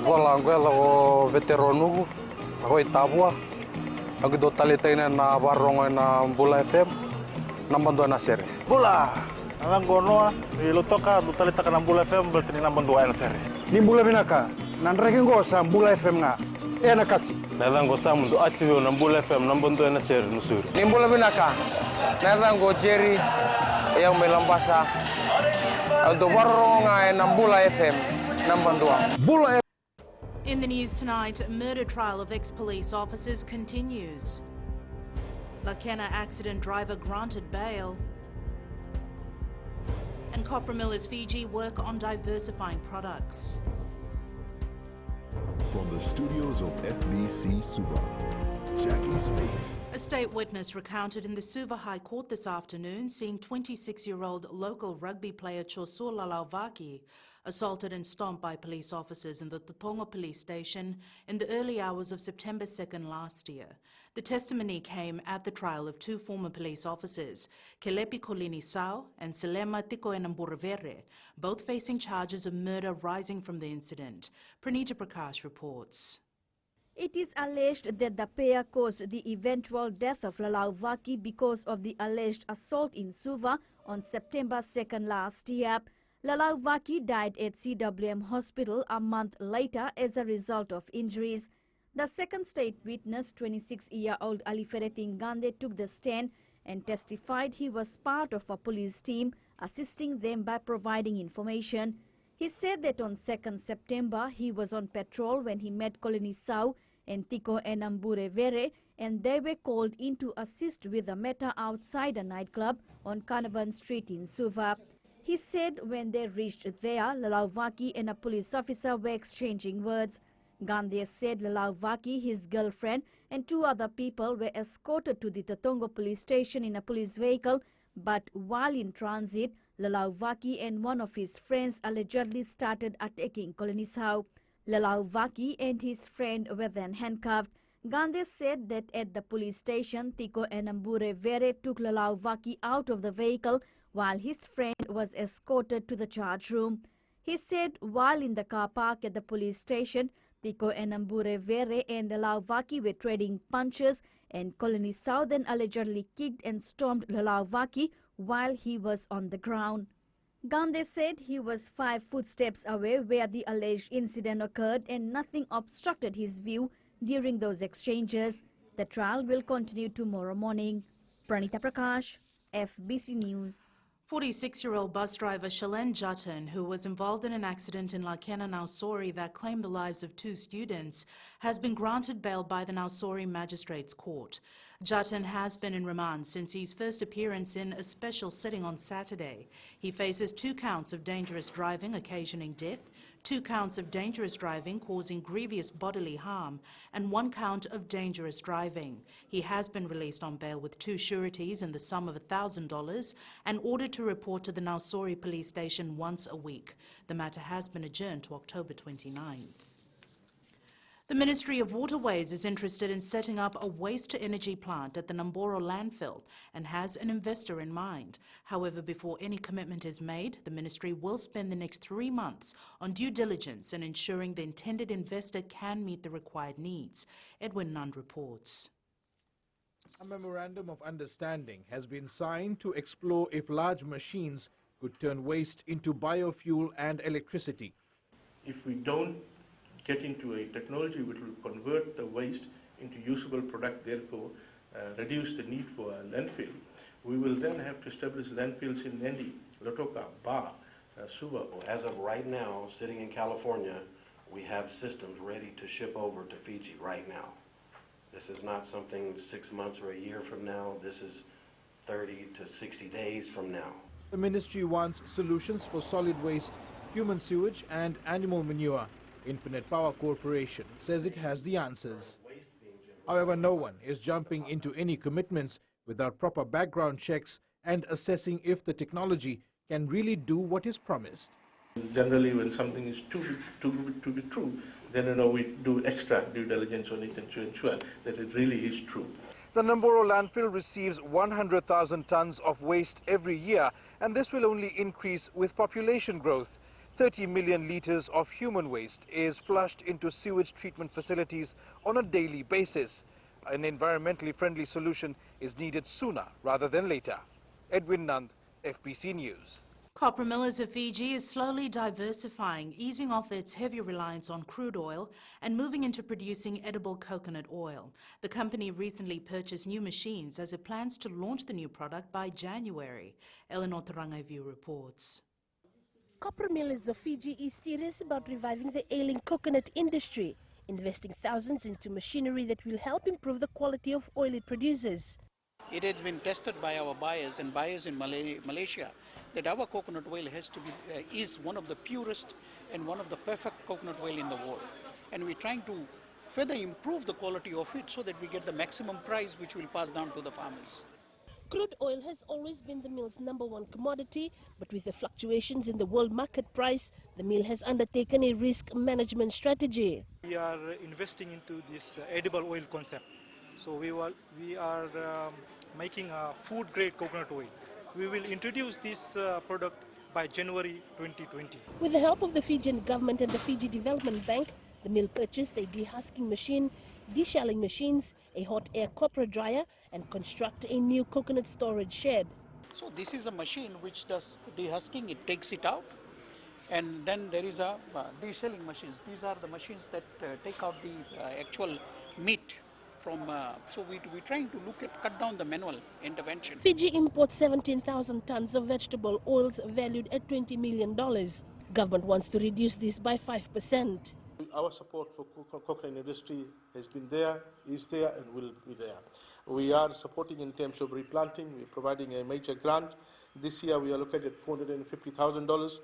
Vola Anguela o veterano, ako itabua. Ako do talitain na barong na Bula FM, nambando na sir. Bula, ang gono ilutoka do talita ka ng Bula FM berarti nambando na sir. Ni Bula binaka, nandraking ko sa Bula FM nga. Na kasi. Nalang ko sa mundo atibyo ng Bula FM nambando na sir nusur. Ni Bula binaka, nalang ko Jerry, yang melambasa. Do barong na Bula FM, nambando. Bula In the news tonight, murder trial of ex-police officers continues. Lakena accident driver granted bail. And copra millers Fiji work on diversifying products. From the studios of FBC Suva, Jackie Smith. A state witness recounted in the Suva High Court this afternoon seeing 26-year-old local rugby player Chosur Lalauvaki assaulted and stomped by police officers in the Totonga police station in the early hours of September 2nd last year. The testimony came at the trial of two former police officers, Kelepi Kolini Sao and Selema Tikoenamburevere, both facing charges of murder rising from the incident. Pranita Prakash reports. It is alleged that the pair caused the eventual death of Lalauvaki because of the alleged assault in Suva on September 2nd last year. Lalauvaki died at CWM Hospital a month later as a result of injuries. The second state witness, 26-year-old Alifere Tingande, took the stand and testified he was part of a police team assisting them by providing information. He said that on 2nd September he was on patrol when he met Kolini Sau and Tiko Enamburevere, and they were called in to assist with a matter outside a nightclub on Carnarvon Street in Suva. He said when they reached there, Lalauvaki and a police officer were exchanging words. Gandhi said Lalauvaki, his girlfriend, and two other people were escorted to the Totonga police station in a police vehicle, but while in transit, Lalauvaki and one of his friends allegedly started attacking Kolonisau. Lalauvaki and his friend were then handcuffed. Gandhi said that at the police station, Tiko Enamburevere took Lalauvaki out of the vehicle while his friend was escorted to the charge room. He said while in the car park at the police station, Tiko Enamburevere and Lalauvaki were trading punches, and Kolonisau then allegedly kicked and stomped Lalauvaki while he was on the ground. Gandhi said he was 5 footsteps away where the alleged incident occurred and nothing obstructed his view during those exchanges. The trial will continue tomorrow morning. Pranita Prakash, FBC News. 46-year-old bus driver Shalen Jatan, who was involved in an accident in Lakena Nausori that claimed the lives of 2 students, has been granted bail by the Nausori Magistrates Court. Jatan has been in remand since his first appearance in a special sitting on Saturday. He faces 2 counts of dangerous driving occasioning death, 2 counts of dangerous driving causing grievous bodily harm, and 1 count of dangerous driving. He has been released on bail with 2 sureties in the sum of $1,000 and ordered to report to the Nausori police station once a week. The matter has been adjourned to October 29th. The Ministry of Waterways is interested in setting up a waste-to-energy plant at the Namboro landfill and has an investor in mind. However, before any commitment is made, the Ministry will spend the next 3 months on due diligence and ensuring the intended investor can meet the required needs. Edwin Nund reports. A memorandum of understanding has been signed to explore if large machines could turn waste into biofuel and electricity. If we don't get into a technology which will convert the waste into usable product, therefore reduce the need for a landfill, we will then have to establish landfills in Nendi, Lotoka, Ba, Suva. As of right now, sitting in California, we have systems ready to ship over to Fiji right now. This is not something 6 months or a year from now. This is 30 to 60 days from now. The ministry wants solutions for solid waste, human sewage and animal manure. Infinite Power Corporation says it has the answers. However, no one is jumping into any commitments without proper background checks and assessing if the technology can really do what is promised. Generally, when something is too good to be true, then we do extra due diligence on it and to ensure that it really is true. The Namboro landfill receives 100,000 tons of waste every year, and this will only increase with population growth. 30 million litres of human waste is flushed into sewage treatment facilities on a daily basis. An environmentally friendly solution is needed sooner rather than later. Edwin Nand, FBC News. Copra Millers of Fiji is slowly diversifying, easing off its heavy reliance on crude oil and moving into producing edible coconut oil. The company recently purchased new machines as it plans to launch the new product by January. Eleanor Tarangaivu reports. Copra Millers of Fiji is serious about reviving the ailing coconut industry, investing thousands into machinery that will help improve the quality of oil it produces. It has been tested by our buyers and buyers in Malaysia that our coconut oil has to be is one of the purest and one of the perfect coconut oil in the world. And we're trying to further improve the quality of it so that we get the maximum price which will pass down to the farmers. Crude oil has always been the mill's #1 commodity, but with the fluctuations in the world market price, the mill has undertaken a risk management strategy. We are investing into this edible oil concept. So we are making a food-grade coconut oil. We will introduce this product by January 2020. With the help of the Fijian government and the Fiji Development Bank, the mill purchased a dehusking machine, deshelling machines, a hot air copra dryer, and construct a new coconut storage shed. So this is a machine which does dehusking, it takes it out. And then there is a deshelling machines. These are the machines that take out the actual meat. So we're trying to cut down the manual intervention. Fiji imports 17,000 tons of vegetable oils valued at $20 million. Government wants to reduce this by 5%. Our support for coconut industry has been there, is there, and will be there. We are supporting in terms of replanting. We're providing a major grant. This year we are looking at $450,000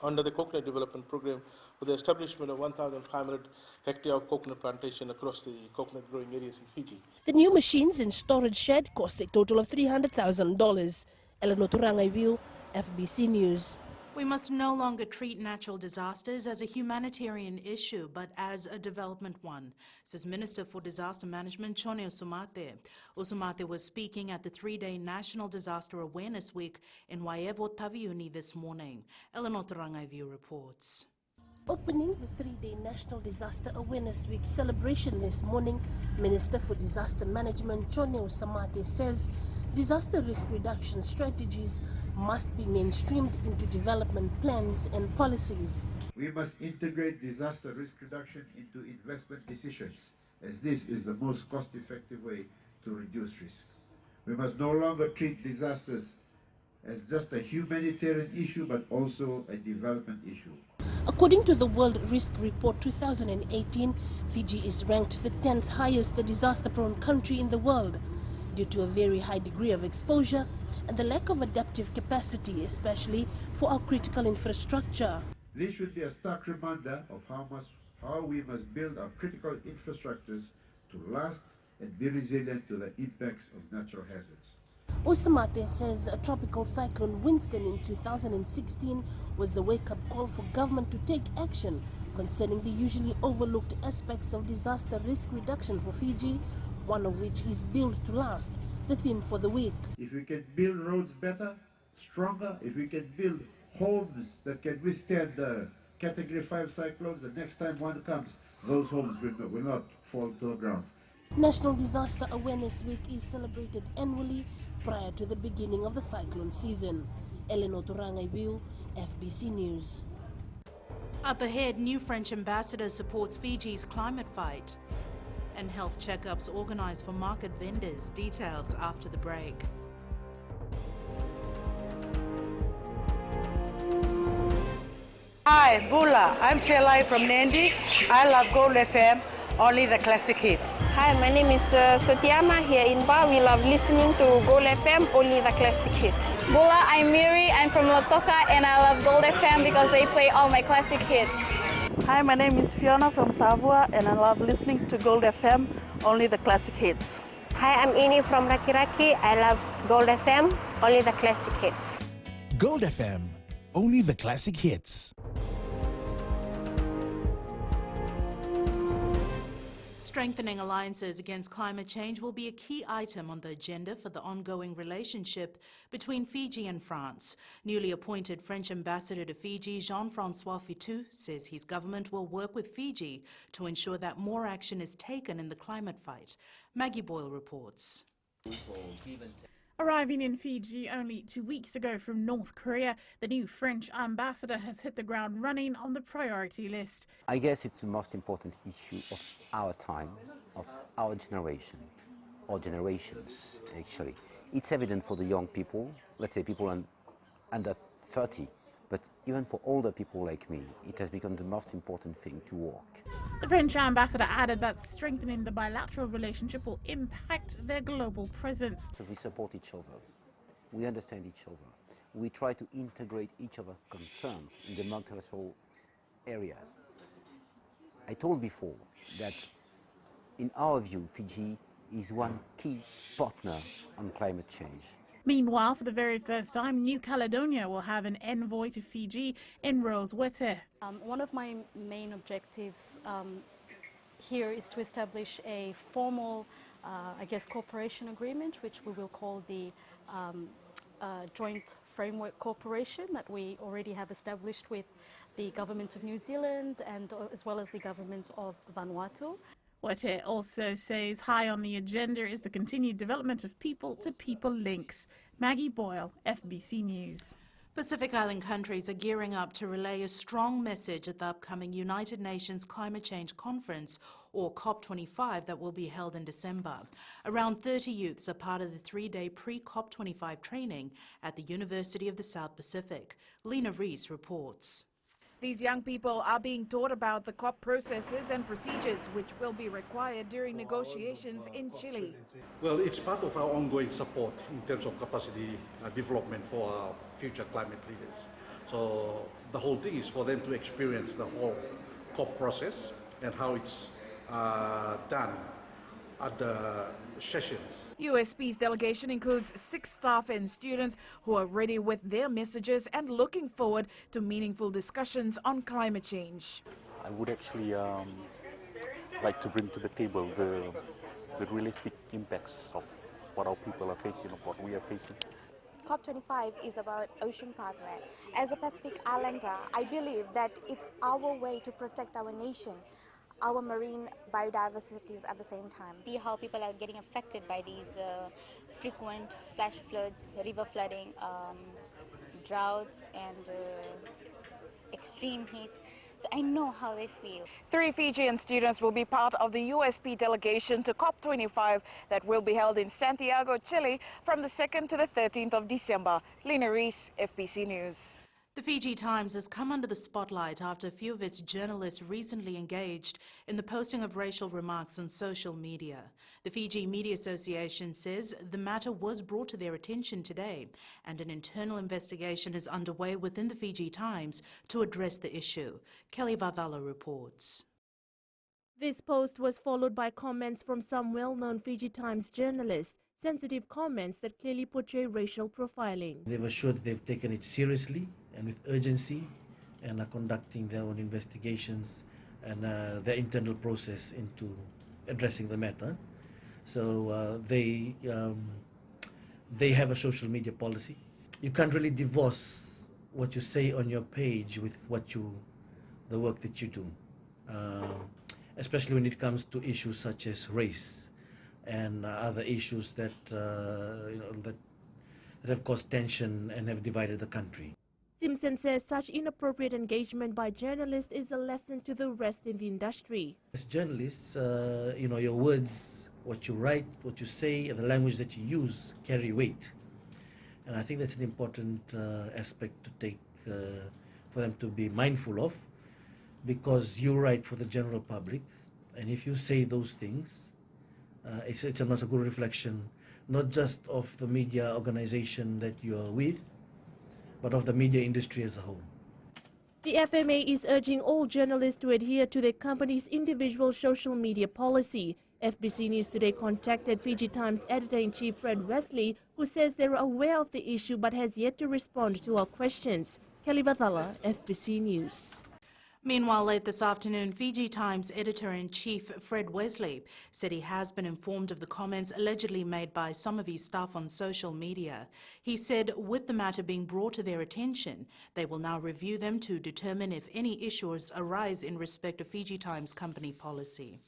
under the Coconut Development Program for the establishment of 1,500 hectare of coconut plantation across the coconut growing areas in Fiji. The new machines and storage shed cost a total of $300,000. Eleanor Tarangaivu, FBC News. We must no longer treat natural disasters as a humanitarian issue, but as a development one, says Minister for Disaster Management, Chone Usumate. Usumate was speaking at the 3-day National Disaster Awareness Week in Waievo Taviuni this morning. Eleanor Tarangaivu reports. Opening the 3-day National Disaster Awareness Week celebration this morning, Minister for Disaster Management, Chone Usumate, says disaster risk reduction strategies must be mainstreamed into development plans and policies. We must integrate disaster risk reduction into investment decisions, as this is the most cost-effective way to reduce risk. We must no longer treat disasters as just a humanitarian issue, but also a development issue. According to the World Risk Report 2018, Fiji is ranked the 10th highest disaster-prone country in the world due to a very high degree of exposure and the lack of adaptive capacity, especially for our critical infrastructure. This should be a stark reminder of how we must build our critical infrastructures to last and be resilient to the impacts of natural hazards. Usumate says a tropical cyclone Winston in 2016 was a wake-up call for government to take action concerning the usually overlooked aspects of disaster risk reduction for Fiji, one of which is built to last, the theme for the week. If we can build roads better, stronger, if we can build homes that can withstand the Category 5 cyclones, the next time one comes, those homes will not fall to the ground. National Disaster Awareness Week is celebrated annually prior to the beginning of the cyclone season. Eleanor Tarangaivu, FBC News. Up ahead, new French ambassador supports Fiji's climate fight. And health checkups organized for market vendors. Details after the break. Hi, Bula. I'm Selai from Nandi. I love Gold FM, only the classic hits. Hi, my name is Sotiama here in Ba. We love listening to Gold FM, only the classic hits. Bula, I'm Miri. I'm from Lotoka and I love Gold FM because they play all my classic hits. Hi, my name is Fiona from Tavua and I love listening to Gold FM, only the classic hits. Hi, I'm Ini from Rakiraki. I love Gold FM, only the classic hits. Gold FM, only the classic hits. Strengthening alliances against climate change will be a key item on the agenda for the ongoing relationship between Fiji and France. Newly appointed French ambassador to Fiji, Jean-François Fitou, says his government will work with Fiji to ensure that more action is taken in the climate fight. Maggie Boyle reports. Arriving in Fiji only 2 weeks ago from North Korea, the new French ambassador has hit the ground running on the priority list. I guess it's the most important issue of our time, of our generation, or generations actually. It's evident for the young people, let's say people under 30, but even for older people like me, it has become the most important thing to work. The French ambassador added that strengthening the bilateral relationship will impact their global presence. So we support each other, we understand each other, we try to integrate each other's concerns in the multilateral areas. I told before that in our view, Fiji is one key partner on climate change. Meanwhile, for the very first time, New Caledonia will have an envoy to Fiji in Rose Wete. One of my main objectives here is to establish a formal, cooperation agreement, which we will call the Joint Framework Cooperation that we already have established with the government of New Zealand and as well as the government of Vanuatu. Wete also says high on the agenda is the continued development of people-to-people links. Maggie Boyle, FBC News. Pacific Island countries are gearing up to relay a strong message at the upcoming United Nations Climate Change Conference, or COP25, that will be held in December. Around 30 youths are part of the 3-day pre-COP25 training at the University of the South Pacific. Lena Rees reports. These young people are being taught about the COP processes and procedures which will be required during negotiations in Chile. Well, it's part of our ongoing support in terms of capacity development for our future climate leaders. So the whole thing is for them to experience the whole COP process and how it's done at the sessions. USP's delegation includes 6 staff and students who are ready with their messages and looking forward to meaningful discussions on climate change. I would actually like to bring to the table the realistic impacts of what our people are facing, of what we are facing. COP25 is about ocean pathway. As a Pacific Islander, I believe that it's our way to protect our nation, our marine biodiversities at the same time. See how people are getting affected by these frequent flash floods, river flooding, droughts and extreme heats. So I know how they feel. 3 Fijian students will be part of the USP delegation to COP25 that will be held in Santiago, Chile from the 2nd to the 13th of December. Lena Rees, FBC News. The Fiji Times has come under the spotlight after a few of its journalists recently engaged in the posting of racial remarks on social media. The Fiji Media Association says the matter was brought to their attention today, and an internal investigation is underway within the Fiji Times to address the issue. Kelly Vadhala reports. This post was followed by comments from some well-known Fiji Times journalists, sensitive comments that clearly portray racial profiling. They've assured they've taken it seriously and with urgency and are conducting their own investigations and their internal process into addressing the matter. So they have a social media policy. You can't really divorce what you say on your page with the work that you do, especially when it comes to issues such as race and other issues that that have caused tension and have divided the country. Simpson says such inappropriate engagement by journalists is a lesson to the rest in the industry. As journalists, your words, what you write, what you say, and the language that you use carry weight. And I think that's an important aspect to take for them to be mindful of, because you write for the general public, and if you say those things, it's not a good reflection, not just of the media organization that you are with, but of the media industry as a whole. The FMA is urging all journalists to adhere to their company's individual social media policy. FBC News Today contacted Fiji Times editor-in-chief Fred Wesley, who says they are aware of the issue but has yet to respond to our questions. Kelly Vadhala, FBC News. Meanwhile, late this afternoon, Fiji Times editor-in-chief Fred Wesley said he has been informed of the comments allegedly made by some of his staff on social media. He said with the matter being brought to their attention, they will now review them to determine if any issues arise in respect of Fiji Times company policy.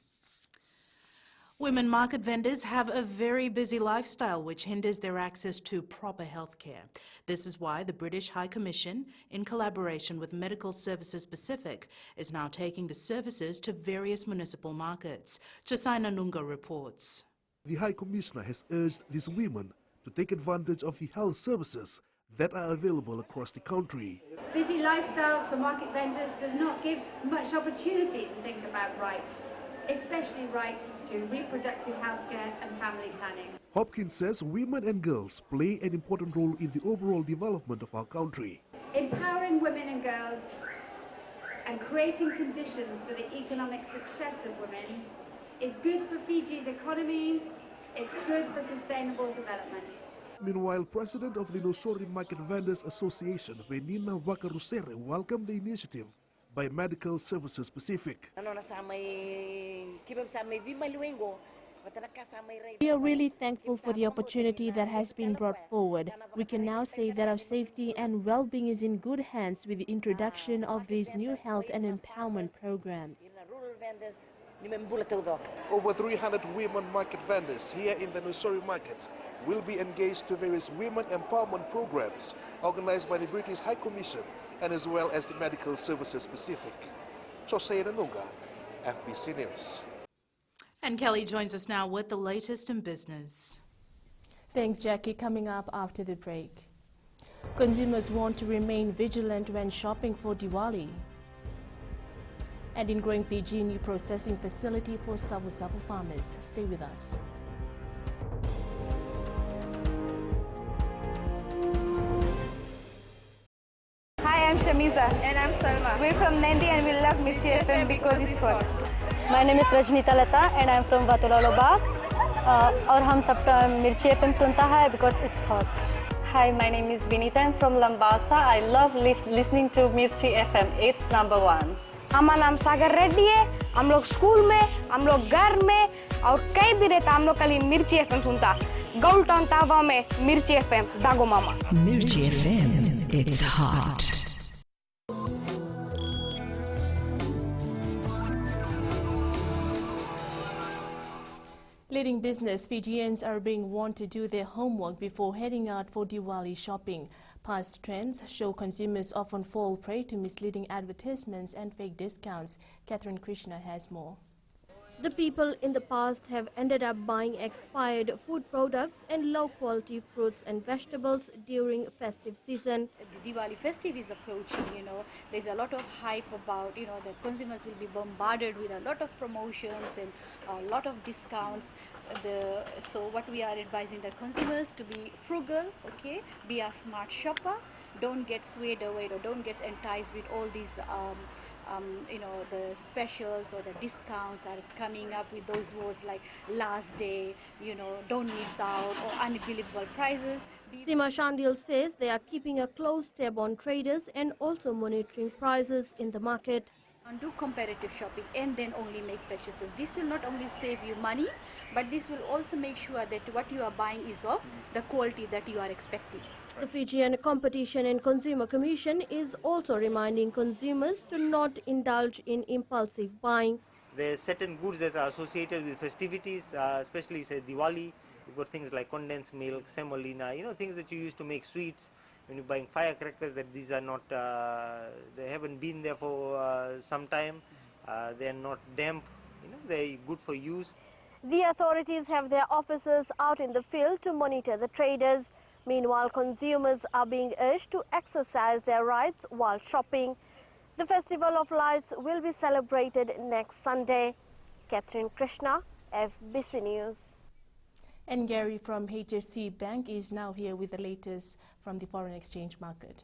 Women market vendors have a very busy lifestyle which hinders their access to proper healthcare. This is why the British High Commission, in collaboration with Medical Services Pacific, is now taking the services to various municipal markets. Chosaina Nunga reports. The High Commissioner has urged these women to take advantage of the health services that are available across the country. Busy lifestyles for market vendors does not give much opportunity to think about rights, especially rights to reproductive health care and family planning. Hopkins says women and girls play an important role in the overall development of our country. Empowering women and girls and creating conditions for the economic success of women is good for Fiji's economy, it's good for sustainable development. Meanwhile, President of the Nosori Market Vendors Association, Benina Wakarusere, welcomed the initiative by Medical Services Pacific. We are really thankful for the opportunity that has been brought forward. We can now say that our safety and well-being is in good hands with the introduction of these new health and empowerment programs. Over 300 women market vendors here in the Nosori market will be engaged to various women empowerment programs organized by the British High Commission and as well as the Medical Services Pacific. Chosaina Nunga, FBC News. And Kelly joins us now with the latest in business. Thanks, Jackie. Coming up after the break. Consumers want to remain vigilant when shopping for Diwali. And in growing Fiji, new processing facility for savu-savu farmers. Stay with us. Hi, I'm Shamiza. And I'm Salma. We're from Nandi and we love Mirchi FM because it's hot. My name is Rajnita Lata and I'm from Vatulaloba. और हम सब मिर्ची FM सुनता है because it's hot. Hi, my name is Vinita. I'm from Lambasa. I love listening to Mirchi FM. It's number one. हमारा नाम सागर रेड्डी है। हम लोग स्कूल में, हम लोग घर में और कहीं भी रहता हम लोग कल मिर्ची FM सुनता। गौल टाउन तावा में मिर्ची FM दागो मामा। Mirchi FM, it's hot. Leading business, Fijians are being warned to do their homework before heading out for Diwali shopping. Past trends show consumers often fall prey to misleading advertisements and fake discounts. Catherine Krishna has more. The people in the past have ended up buying expired food products and low-quality fruits and vegetables during festive season. The Diwali festive is approaching, there's a lot of hype about, the consumers will be bombarded with a lot of promotions and a lot of discounts. So what we are advising the consumers to be frugal, okay, be a smart shopper, don't get swayed away or don't get enticed with all these the specials or the discounts are coming up with those words like last day, don't miss out, or unbelievable prices. Sima Shandil says they are keeping a close tab on traders and also monitoring prices in the market. And do comparative shopping and then only make purchases. This will not only save you money, but this will also make sure that what you are buying is of the quality that you are expecting. The Fijian Competition and Consumer Commission is also reminding consumers to not indulge in impulsive buying. There are certain goods that are associated with festivities, especially say Diwali. You've got things like condensed milk, semolina, things that you use to make sweets. When you're buying firecrackers, that these are not, they haven't been there for some time. They're not damp, they're good for use. The authorities have their officers out in the field to monitor the traders. Meanwhile, consumers are being urged to exercise their rights while shopping. The Festival of Lights will be celebrated next Sunday. Catherine Krishna, FBC News. And Gary from HFC Bank is now here with the latest from the foreign exchange market.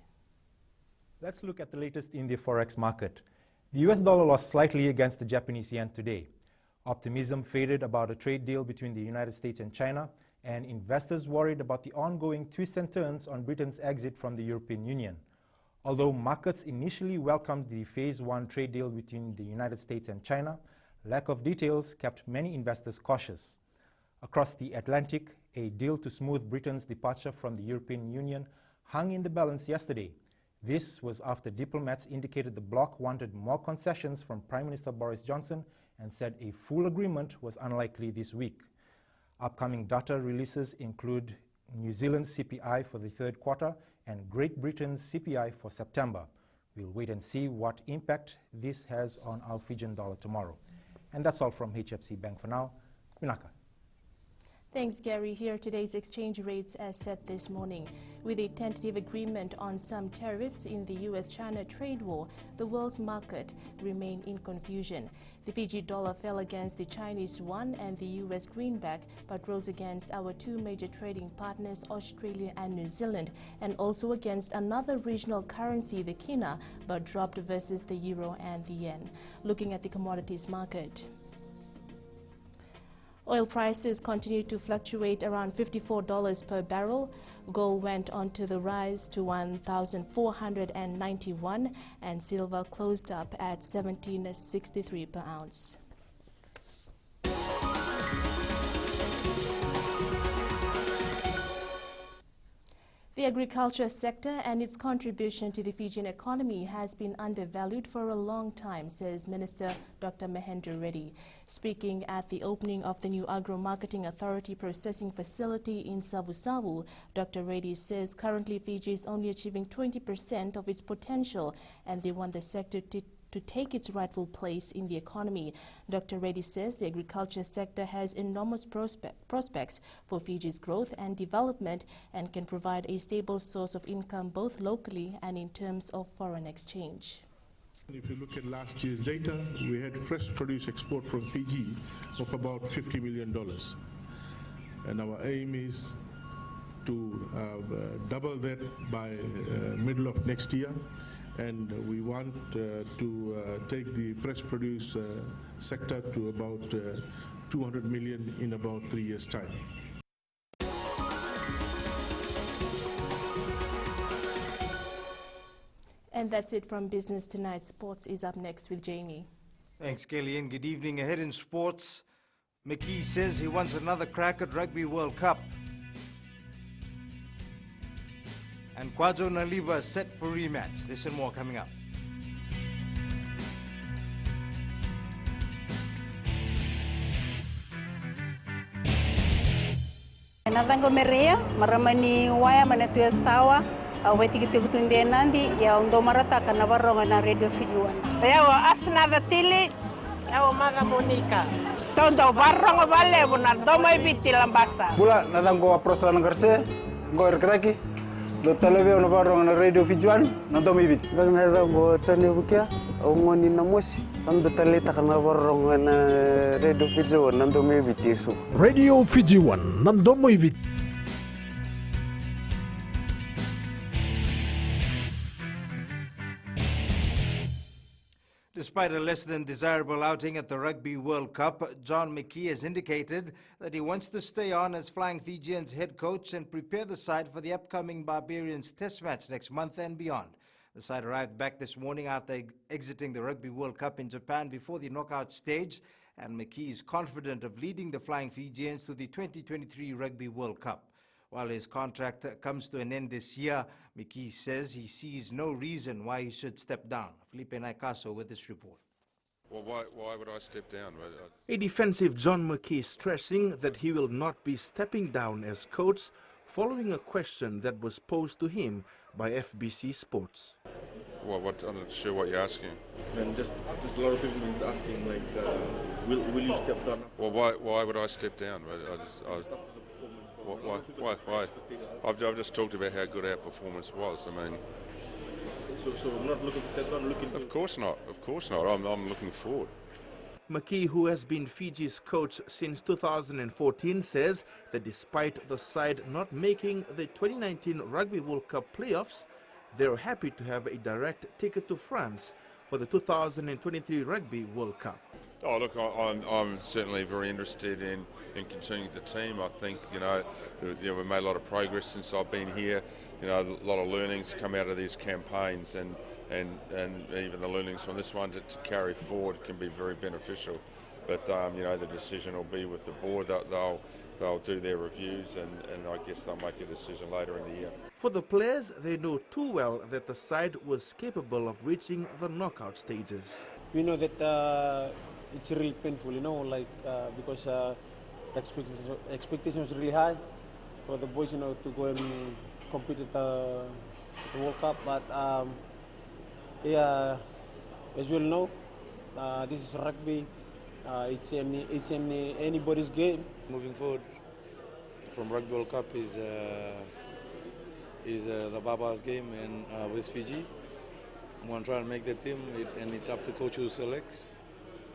Let's look at the latest in the forex market. The US dollar lost slightly against the Japanese yen today. Optimism faded about a trade deal between the United States and China, and investors worried about the ongoing twists and turns on Britain's exit from the European Union. Although markets initially welcomed the Phase 1 trade deal between the United States and China, lack of details kept many investors cautious. Across the Atlantic, a deal to smooth Britain's departure from the European Union hung in the balance yesterday. This was after diplomats indicated the bloc wanted more concessions from Prime Minister Boris Johnson and said a full agreement was unlikely this week. Upcoming data releases include New Zealand's CPI for the third quarter and Great Britain's CPI for September. We'll wait and see what impact this has on our Fijian dollar tomorrow. And that's all from HFC Bank for now. Minaka. Thanks, Gary. Here are today's exchange rates as set this morning. With a tentative agreement on some tariffs in the U.S.-China trade war, the world's market remained in confusion. The Fiji dollar fell against the Chinese yuan and the U.S. greenback, but rose against our two major trading partners, Australia and New Zealand, and also against another regional currency, the kina, but dropped versus the euro and the yen. Looking at the commodities market. Oil prices continue to fluctuate around $54 per barrel. Gold went on to the rise to $1,491 and silver closed up at $17.63 per ounce. The agriculture sector and its contribution to the Fijian economy has been undervalued for a long time, says Minister Dr. Mahendra Reddy. Speaking at the opening of the new Agro-Marketing Authority processing facility in Savu-Savu, Dr. Reddy says currently Fiji is only achieving 20% of its potential and they want the sector to take its rightful place in the economy. Dr. Reddy says the agriculture sector has enormous prospects for Fiji's growth and development and can provide a stable source of income both locally and in terms of foreign exchange. If you look at last year's data, we had fresh produce export from Fiji of about $50 million. And our aim is to double that by middle of next year. And we want to take the fresh produce sector to about 200 million in about 3 years' time. And that's it from Business Tonight. Sports is up next with Jamie. Thanks, Kelly, and good evening. Ahead in sports, McKee says he wants another crack at Rugby World Cup. And Kwajo Naliba set for rematch. This and more coming up. Natango merea maramani waya manatu sawa wetiki tunde nandi ya ndo marata kana baronga na Radio Fiji 1. Yawa asna datili yawa mara Monica. Tondo baronga vale bona doma ibiti lambasa. Bula natango aprosla ngarse ngor kraki do televeo no baronga na Radio Fiji 1 na doma ibiti. Natango tsane bukia ngoni na mosi ando taleta kana baronga na Radio Fiji 1 na doma ibiti so. Radio Fiji 1 na doma ibiti. Despite a less than desirable outing at the Rugby World Cup, John McKee has indicated that he wants to stay on as Flying Fijians head coach and prepare the side for the upcoming Barbarians Test match next month and beyond. The side arrived back this morning after exiting the Rugby World Cup in Japan before the knockout stage, and McKee is confident of leading the Flying Fijians to the 2023 Rugby World Cup. While his contract comes to an end this year, McKee says he sees no reason why he should step down. Felipe Naikaso with this report. Well, why would I step down? A defensive John McKee stressing that he will not be stepping down as coach following a question that was posed to him by FBC Sports. Well, I'm not sure what you're asking. And just a lot of people is asking, like, will you step down? Well, why would I step down? Why? I've just talked about how good our performance was. I mean, so not looking to step down, looking. Of course not. Of course not. I'm looking forward. McKee, who has been Fiji's coach since 2014, says that despite the side not making the 2019 Rugby World Cup playoffs, they're happy to have a direct ticket to France for the 2023 Rugby World Cup. Oh, look, I'm certainly very interested in continuing the team. I think, we've made a lot of progress since I've been here. A lot of learnings come out of these campaigns, and even the learnings from this one to carry forward can be very beneficial. But, the decision will be with the board. They'll do their reviews, and I guess they'll make a decision later in the year. For the players, they know too well that the side was capable of reaching the knockout stages. We know that it's really painful, because the expectation was really high for the boys, to go and compete at the World Cup. But as you all know, this is rugby. It's anybody's game. Moving forward from Rugby World Cup is the Baba's game and with Fiji. I'm going to try and make the team, and it's up to coach who selects.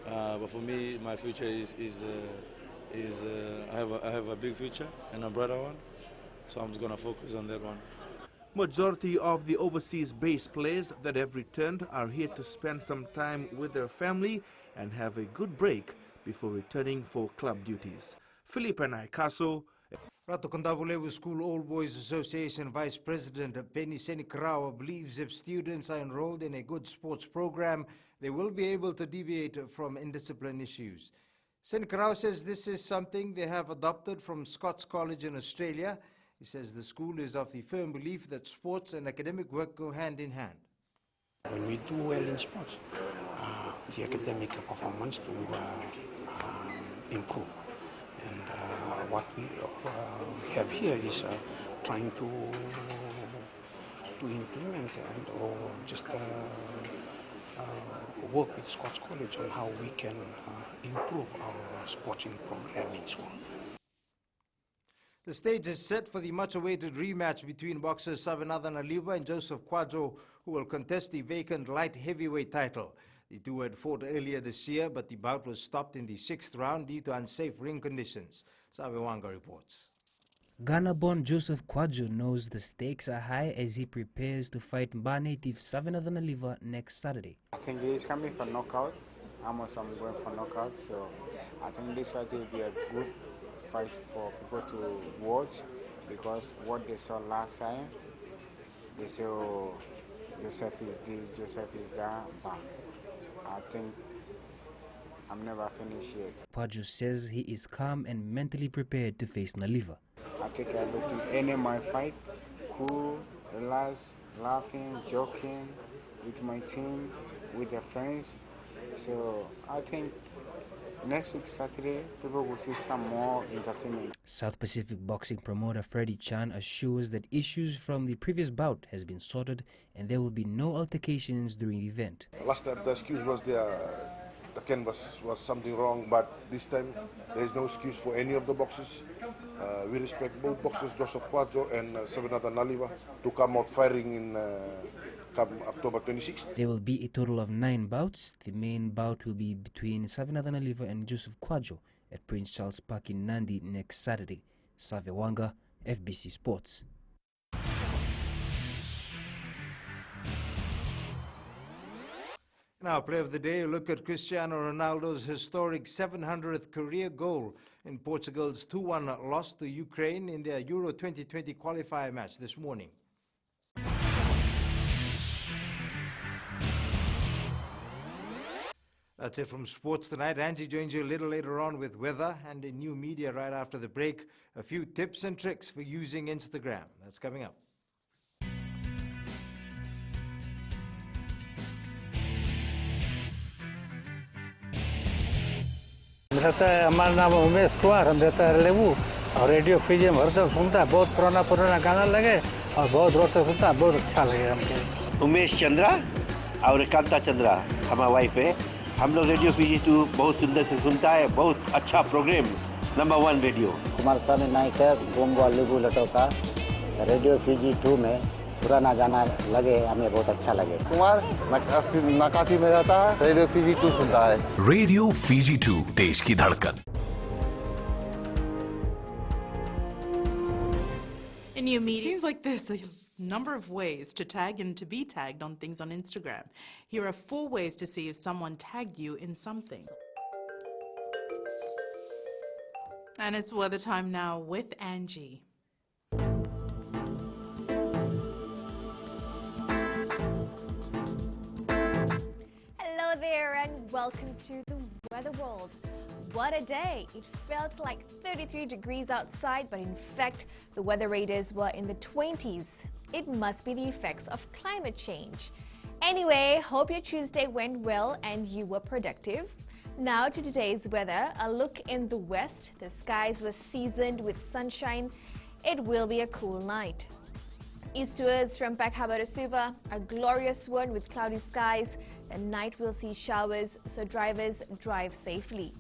But for me, my future is I have a big future and a brighter one, so I'm just going to focus on that one. Majority of the overseas-based players that have returned are here to spend some time with their family and have a good break before returning for club duties. Philip and Ikaso. Rato Kondabulewu School All Boys Association Vice President Penny Senikarawa believes if students are enrolled in a good sports program, they will be able to deviate from indiscipline issues. Senikarawa says this is something they have adopted from Scots College in Australia. He says the school is of the firm belief that sports and academic work go hand in hand. When we do well in sports, the academic performance to improve. And what we have here is trying to implement and or just work with Scots College on how we can improve our sporting program in school. The stage is set for the much-awaited rematch between boxers Savinathan Aliva and Joseph Kwajo, who will contest the vacant light heavyweight title. The two had fought earlier this year, but the bout was stopped in the 6th round due to unsafe ring conditions. Savewanga reports. Ghana-born Joseph Kwajo knows the stakes are high as he prepares to fight Mba native Savinathan Aliva next Saturday. I think he is coming for knockout. I'm also going for knockout, so I think this fight will be a good fight for people to watch, because what they saw last time, they say, oh, Joseph is this, Joseph is that, but I think I'm never finished yet. Kwajo says he is calm and mentally prepared to face Naliva. I take everything, any my fight, cool, relax, laughing, joking with my team, with the friends. So I think next week Saturday, people will see some more entertainment. South Pacific boxing promoter Freddie Chan assures that issues from the previous bout has been sorted and there will be no altercations during the event. Last time the excuse was the canvas was something wrong, but this time there is no excuse for any of the boxers. We respect both boxers, Joseph Kwajo and Savinathan Aliva, to come out firing in October 26th. There will be a total of 9 bouts. The main bout will be between Savinathan Aliva and Joseph Kwajo at Prince Charles Park in Nandi next Saturday. Savewanga, FBC Sports. Now, play of the day, a look at Cristiano Ronaldo's historic 700th career goal in Portugal's 2-1 loss to Ukraine in their Euro 2020 qualifier match this morning. That's it from sports tonight. Angie joins you a little later on with weather and in new media right after the break. A few tips and tricks for using Instagram. That's coming up. रहता है, हमारा नाम उमेश कुमार, हम रहता है रेलू और radio Fiji में हरदम सुनता है, बहुत पुराना गाना लगे और बहुत रोते सुनता है, बहुत अच्छा लगे हमको। उमेश चंद्रा और कांता चंद्रा हमारा वाइफ है। हम लोग रेडियो फिजी 2 बहुत सुंदर से सुनता है, बहुत अच्छा प्रोग्राम, नंबर 1 रेडियो। कुमार स्वामी नायक है, गोंगवा लेबू लटोका, रेडियो फिजी 2 में पुराना गाना लगे, हमें बहुत अच्छा लगे। कुमार नकाती में रहता है, रेडियो फिजी 2 सुनता है। रेडियो फिजी 2 देश की धड़कन। In your media, seems like there's Number of ways to tag and to be tagged on things on Instagram. Here are 4 ways to see if someone tagged you in something. And it's weather time now with Angie. Hello there and welcome to the Weather World. What a day! It felt like 33 degrees outside, but in fact, the weather radars were in the 20s. It must be the effects of climate change. Anyway, hope your Tuesday went well and you were productive. Now to today's weather, a look in the west. The skies were seasoned with sunshine. It will be a cool night. Eastwards from Peck Harbor to Suva, a glorious one with cloudy skies. The night will see showers, so drivers drive safely.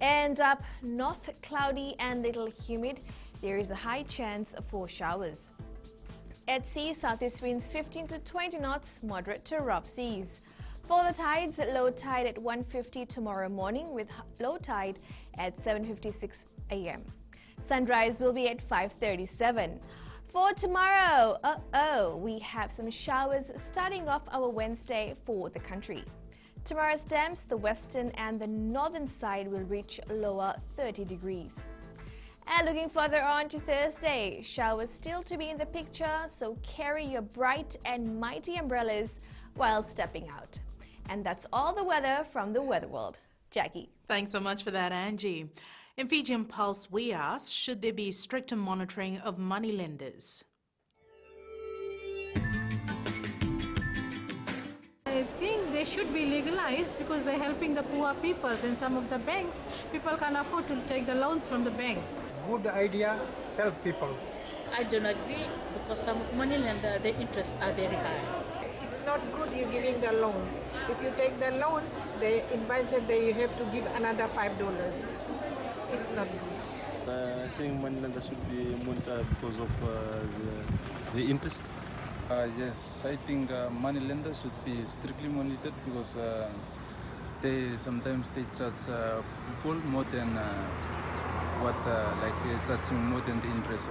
And up north, cloudy and little humid. There is a high chance for showers. At sea, southeast winds 15 to 20 knots, moderate to rough seas. For the tides, low tide at 1:50 tomorrow morning with low tide at 7:56 a.m. Sunrise will be at 5:37. For tomorrow, we have some showers starting off our Wednesday for the country. Tomorrow's temps, the western and the northern side will reach lower 30 degrees. And looking further on to Thursday, showers still to be in the picture, so carry your bright and mighty umbrellas while stepping out. And that's all the weather from the Weather World. Jackie. Thanks so much for that, Angie. In Fijian Pulse, we asked, should there be stricter monitoring of money lenders? I think they should be legalized because they're helping the poor people. In some of the banks, people can't afford to take the loans from the banks. Good idea, help people. I don't agree because some money lender, the interests are very high. It's not good you giving the loan. If you take the loan, they invited that you have to give another $5. It's not good. I think money lender should be monitored because of the interest. Yes, I think money lenders should be strictly monitored because sometimes they charge people more than they're charging more than the interest.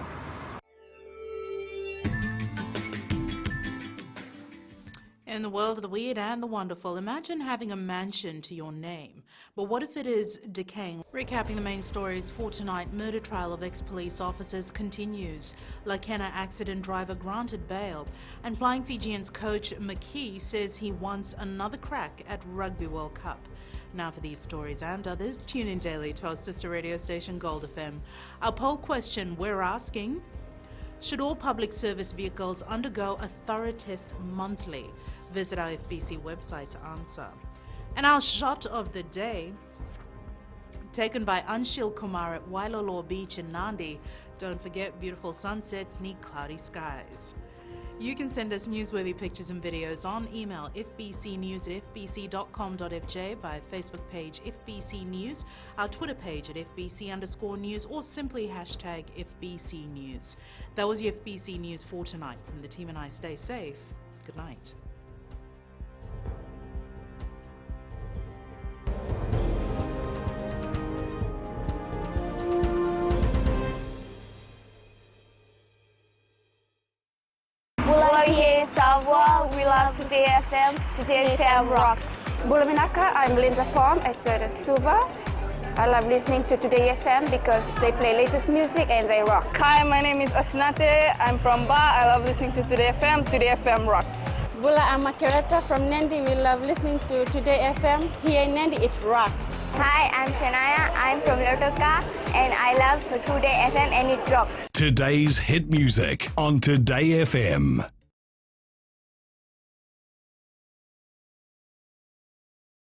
In the world of the weird and the wonderful, imagine having a mansion to your name. But what if it is decaying? Recapping the main stories for tonight, murder trial of ex-police officers continues. Lakena accident driver granted bail. And Flying Fijians coach McKee says he wants another crack at Rugby World Cup. Now for these stories and others, tune in daily to our sister radio station Gold FM. Our poll question, we're asking, should all public service vehicles undergo a thorough test monthly? Visit our FBC website to answer. And our shot of the day, taken by Anshil Kumar at Wailolo Beach in Nandi. Don't forget, beautiful sunsets need cloudy skies. You can send us newsworthy pictures and videos on email fbcnews@fbc.com.fj, via Facebook page FBC News, our Twitter page at FBC_news, or simply hashtag FBC News. That was your FBC News for tonight. From the team and I, stay safe. Good night. We love Today FM. Today FM rocks. Bulaminaka, I'm Linda Fong. I started Suva. I love listening to Today FM because they play latest music and they rock. Hi, my name is Asnate. I'm from Ba. I love listening to Today FM. Today FM rocks. Bula, I'm Makereta from Nandi. We love listening to Today FM. Here in Nandi, it rocks. Hi, I'm Shania. I'm from Lotoka and I love Today FM and it rocks. Today's hit music on Today FM.